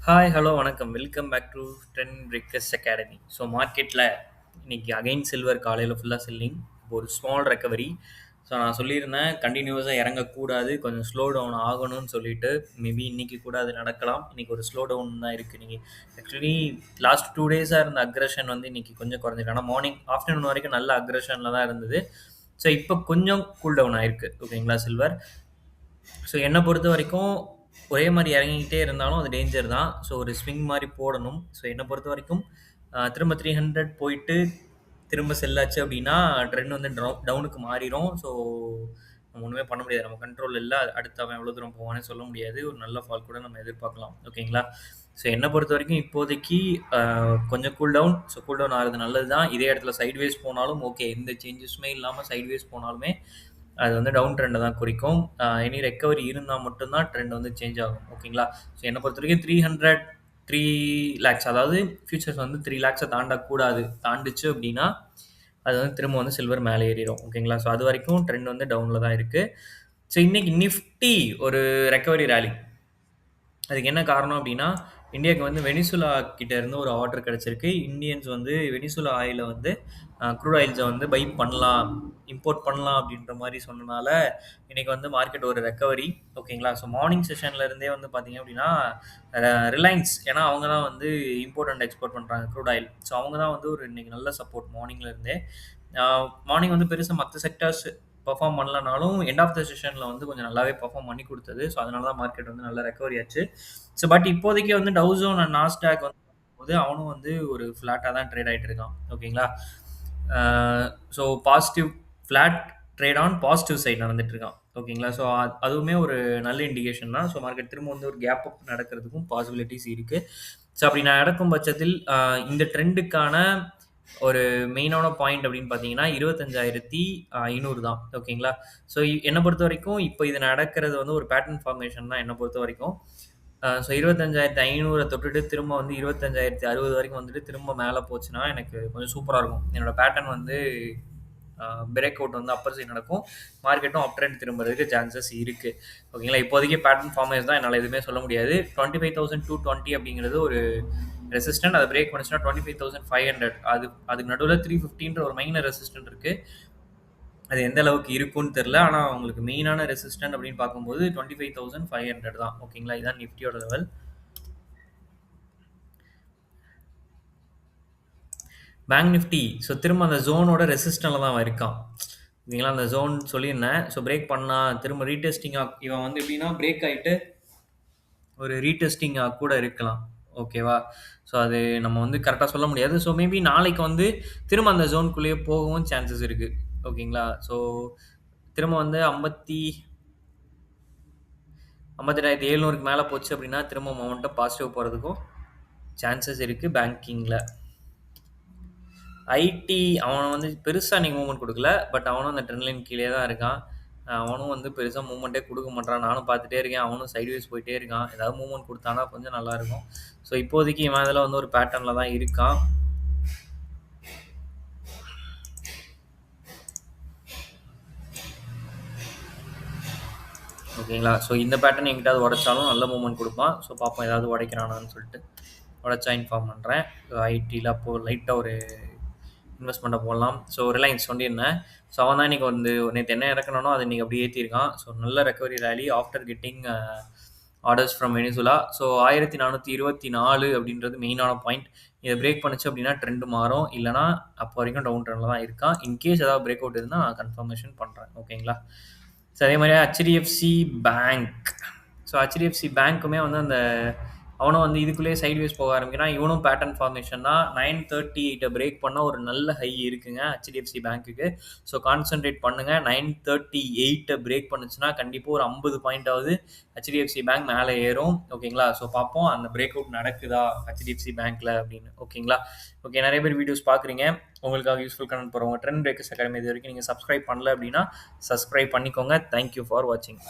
Hi, hello, வணக்கம். Welcome back to Trend Breakers Academy. So மார்க்கெட்டில் இன்னைக்கு அகைன் சில்வர் காலையில் ஃபுல்லாக செல்லிங். இப்போ ஒரு ஸ்மால் ரெக்கவரி. ஸோ நான் சொல்லியிருந்தேன் கண்டினியூஸாக இறங்கக்கூடாது, கொஞ்சம் ஸ்லோ டவுன் ஆகணும்னு சொல்லிட்டு. மேபி இன்னைக்கு கூட அது நடக்கலாம். இன்னைக்கு ஒரு ஸ்லோ டவுன் தான் இருக்குது. நீங்கள் ஆக்சுவலி லாஸ்ட் 2 டேஸாக இருந்த அக்ரஷன் வந்து இன்னைக்கு கொஞ்சம் குறைஞ்சிருக்கு. ஆனால் மார்னிங் ஆஃப்டர்நூன் வரைக்கும் நல்ல அக்ரஷனில் தான் இருந்தது. ஸோ இப்போ கொஞ்சம் கூல் டவுன் ஆயிருக்கு. ஓகேங்களா சில்வர். ஸோ என்னை பொறுத்த வரைக்கும் ஒரே மாதிரி இறங்கிக்கிட்டே இருந்தாலும் அது டேஞ்சர் தான். ஸோ ஒரு ஸ்விங் மாதிரி போடணும். ஸோ என்னை பொறுத்த வரைக்கும் திரும்ப 300 போயிட்டு திரும்ப செல்லாச்சு அப்படின்னா ட்ரெண்ட் வந்து டவுனுக்கு மாறிடும். ஸோ நம்ம ஒன்றுமே பண்ண முடியாது, நம்ம கண்ட்ரோல் இல்லை. அடுத்து அவன் எவ்வளோ தூரம் போவானே சொல்ல முடியாது. ஒரு நல்ல ஃபால் கூட நம்ம எதிர்பார்க்கலாம். ஓகேங்களா. ஸோ என்னை பொறுத்த வரைக்கும் இப்போதைக்கு கொஞ்சம் cool down. So cool down ஆகிறது நல்லது தான். இதே இடத்துல சைட்வேஸ் போனாலும் ஓகே, எந்த சேஞ்சஸுமே இல்லாமல் சைட்வேஸ் போனாலுமே அது வந்து டவுன் ட்ரெண்டை தான் குறிக்கும். எனி ரெக்கவரி இருந்தால் மட்டும்தான் ட்ரெண்ட் வந்து சேஞ்ச் ஆகும். ஓகேங்களா. ஸோ என்னை பொறுத்த வரைக்கும் 300 அதாவது ஃபியூச்சர்ஸ் வந்து 3 lakhs தாண்டக்கூடாது. தாண்டுச்சு அப்படின்னா அது வந்து திரும்ப வந்து சில்வர் மேலே ஏறிடும். ஓகேங்களா. ஸோ அது வரைக்கும் ட்ரெண்ட் வந்து டவுனில் தான் இருக்குது. ஸோ இன்னைக்கு நிஃப்டி ஒரு ரெக்கவரி ரேலி. அதுக்கு என்ன காரணம் அப்படின்னா, இந்தியாவுக்கு வந்து வெனிசுலா கிட்ட இருந்து ஒரு ஆர்டர் கிடைச்சிருக்கு. இந்தியன்ஸ் வந்து வெனிசுலா ஆயிலை வந்து க்ரூட் ஆயில்ஸை வந்து பை பண்ணலாம், இம்போர்ட் பண்ணலாம் அப்படின்ற மாதிரி சொன்னனால இன்னைக்கு வந்து மார்க்கெட் ஒரு ரெக்கவரி. ஓகேங்களா. ஸோ மார்னிங் செஷன்ல இருந்தே வந்து பார்த்தீங்க அப்படின்னா ரிலையன்ஸ், ஏன்னா அவங்க தான் வந்து இம்போர்ட் அண்ட் எக்ஸ்போர்ட் பண்ணுறாங்க க்ரூட் ஆயில். ஸோ அவங்க தான் வந்து ஒரு இன்னைக்கு நல்ல சப்போர்ட் மார்னிங்ல இருந்தே. மார்னிங் வந்து பெருசாக மற்ற செக்டர்ஸ் பெர்ஃபார்ம் பண்ணலனாலும் எண்ட் ஆஃப் த செஷனில் வந்து கொஞ்சம் நல்லாவே பெர்ஃபார்ம் பண்ணி கொடுத்தது. ஸோ அதனால தான் மார்க்கெட் வந்து நல்ல ரெக்கவரி ஆச்சு. ஸோ பட் இப்போதைக்கு வந்து டவுசோன் அண்ட் நாஸ்டாக் வந்து போது அவனும் வந்து ஒரு ஃப்ளாட்டாக தான் ட்ரேட் ஆகிட்டு இருக்கான். ஓகேங்களா. So positive flat trade on positive side நடந்துட்டு இருக்கான். ஓகேங்களா. ஸோ அதுவுமே ஒரு நல்ல இண்டிகேஷன் தான். ஸோ மார்க்கெட் திரும்ப வந்து ஒரு கேப் அப் நடக்கிறதுக்கும் பாசிபிலிட்டிஸ் இருக்குது. ஸோ அப்படி நடக்கும் பட்சத்தில் இந்த ட்ரெண்டுக்கான ஒரு மெயினான பாயிண்ட் அப்படின்னு பார்த்தீங்கன்னா 25,500 தான். ஓகேங்களா. ஸோ என்னை பொறுத்த வரைக்கும் இப்போ இது நடக்கிறது வந்து ஒரு பேட்டர்ன் ஃபார்மேஷன் தான் என்னை பொறுத்த வரைக்கும். ஸோ 25,500 தொட்டுட்டு திரும்ப வந்து 25,060 வரைக்கும் வந்துட்டு திரும்ப மேலே போச்சுன்னா எனக்கு கொஞ்சம் சூப்பராக இருக்கும். என்னோட பேட்டர்ன் வந்து பிரேக் அவுட் வந்து அப்பர் சைடு நடக்கும். மார்க்கெட்டும் அப் ட்ரெண்ட் திரும்புறதுக்கு சான்சஸ் இருக்குது. ஓகேங்களா. இப்போதைக்கு பேட்டர்ன் ஃபார்மேஷன் தான், என்னால் எதுவுமே சொல்ல முடியாது. 25,220 அப்படிங்கிறது ஒரு ரெசிஸ்டன்ட். அதை பிரேக் பண்ணிச்சுன்னா 25,500. அதுக்கு நடுவில் 350 ஒரு மைனர் ரெசிஸ்டன்ட் இருக்குது. அது எந்த அளவுக்கு இருக்கும்னு தெரில. ஆனால் உங்களுக்கு மெயினான ரெசிஸ்டன்ட் அப்படின்னு பார்க்கும்போது 25,500 தான். ஓகேங்களா. இதுதான் நிஃப்டியோட லெவல். பேங்க் நிஃப்டி ஸோ திரும்ப அந்த ஜோனோட ரெசிஸ்டனில் தான் இருக்கான். ஓகேங்களா. அந்த ஜோன் சொல்லியிருந்தேன். ஸோ பிரேக் பண்ணால் திரும்ப ரீடெஸ்டிங்காக இவன் வந்து எப்படின்னா பிரேக் ஆகிட்டு ஒரு ரீடெஸ்டிங்காக கூட இருக்கலாம். ஓகேவா. ஸோ அது நம்ம வந்து கரெக்டாக சொல்ல முடியாது. ஸோ மேபி நாளைக்கு வந்து திரும்ப அந்த ஜோனுக்குள்ளேயே போகவும் சான்சஸ் இருக்குது. ஓகேங்களா. ஸோ திரும்ப வந்து 58,700க்கு மேலே போச்சு அப்படின்னா திரும்ப மொமெண்டம் பாசிட்டிவ் போகிறதுக்கும் சான்சஸ் இருக்குது பேங்கிங்கில். ஐடி அவனை வந்து பெருசாக நீங்கள் மூவ்மெண்ட் கொடுக்கல. பட் அவனும் அந்த ட்ரெண்ட் லைன் கீழே தான் இருக்கான். அவனும் வந்து பெருசாக மூவ்மெண்ட்டே கொடுக்க மாட்டான். நானும் பார்த்துட்டே இருக்கேன். அவனும் சைட்வேஸ் போயிட்டே இருக்கான். ஏதாவது மூவ்மெண்ட் கொடுத்தானா கொஞ்சம் நல்லாயிருக்கும். ஸோ இப்போதைக்கு இவன் இதில் வந்து ஒரு பேட்டர்னில் தான் இருக்கான். ஓகேங்களா. ஸோ இந்த பேட்டர்ன் எங்கிட்டாவது உடைச்சாலும் நல்ல மூவ்மெண்ட் கொடுப்பான். ஸோ பார்ப்போம் ஏதாவது உடைக்கிறானான்னு சொல்லிட்டு. உடைச்சா இன்ஃபார்ம் பண்ணுறேன். ஸோ ஐடியில் அப்போது லைட்டாக ஒரு இன்வெஸ்ட்மெண்ட்டை போடலாம். ஸோ ரிலையன்ஸ் சொல்லியிருந்தேன். ஸோ அவன் தான் இன்றைக்கி வந்து நேற்று என்ன இறக்கணும்னோ அது இன்றைக்கி அப்படி ஏற்றிருக்கான். ஸோ நல்ல recovery rally after getting orders from Venezuela. So 1424 அப்படின்றது மெயினான பாயிண்ட். இதை பிரேக் பண்ணிச்சு அப்படின்னா ட்ரெண்ட் மாறும். இல்லைனா அப்போ வரைக்கும் டவுன் ட்ரெண்டில் தான் இருக்கான். இன்கேஸ் ஏதாவது பிரேக் அவுட் இருந்தால் நான் கன்ஃபர்மேஷன் பண்ணுறேன். ஓகேங்களா. ஸோ அதே மாதிரியே ஹெச்டிஎஃப்சி பேங்க். ஸோ ஹெச்டிஎஃப்சி பேங்க்குமே வந்து அந்த அவனும் வந்து இதுக்குள்ளேயே சைட்வேஸ் போக ஆரம்பிக்கிறான். இவனும் பேட்டர்ன் ஃபார்மேஷன் தான். 938 பிரேக் பண்ண ஒரு நல்ல ஹை இருக்குங்க ஹெச்டிஎஃப்சி பேங்க்குக்கு. ஸோ கான்சென்ட்ரேட் பண்ணுங்கள். 938 பிரேக் பண்ணுச்சுன்னா கண்டிப்பாக ஒரு 50 பாயிண்டாவது ஹெச்டிஎஃப்சி பேங்க் மேலே ஏறும். ஓகேங்களா. ஸோ பார்ப்போம் அந்த பிரேக் அவுட் நடக்குதா ஹெச்டிஎஃப்சி பேங்க்கில் அப்படின்னு. ஓகேங்களா. ஓகே, நிறைய பேர் வீடியோஸ் பார்க்குறீங்க. உங்களுக்காக யூஸ்ஃபுல் கனெக்ட் போகிறவங்க ட்ரெண்ட் பிரேக்கர்ஸ் அகாடமி இது வரைக்கும் நீங்கள் சப்ஸ்கிரைப் பண்ணல அப்படின்னா சப்ஸ்கிரைப் பண்ணிக்கோங்க. தேங்க்யூ ஃபார் வாட்சிங்.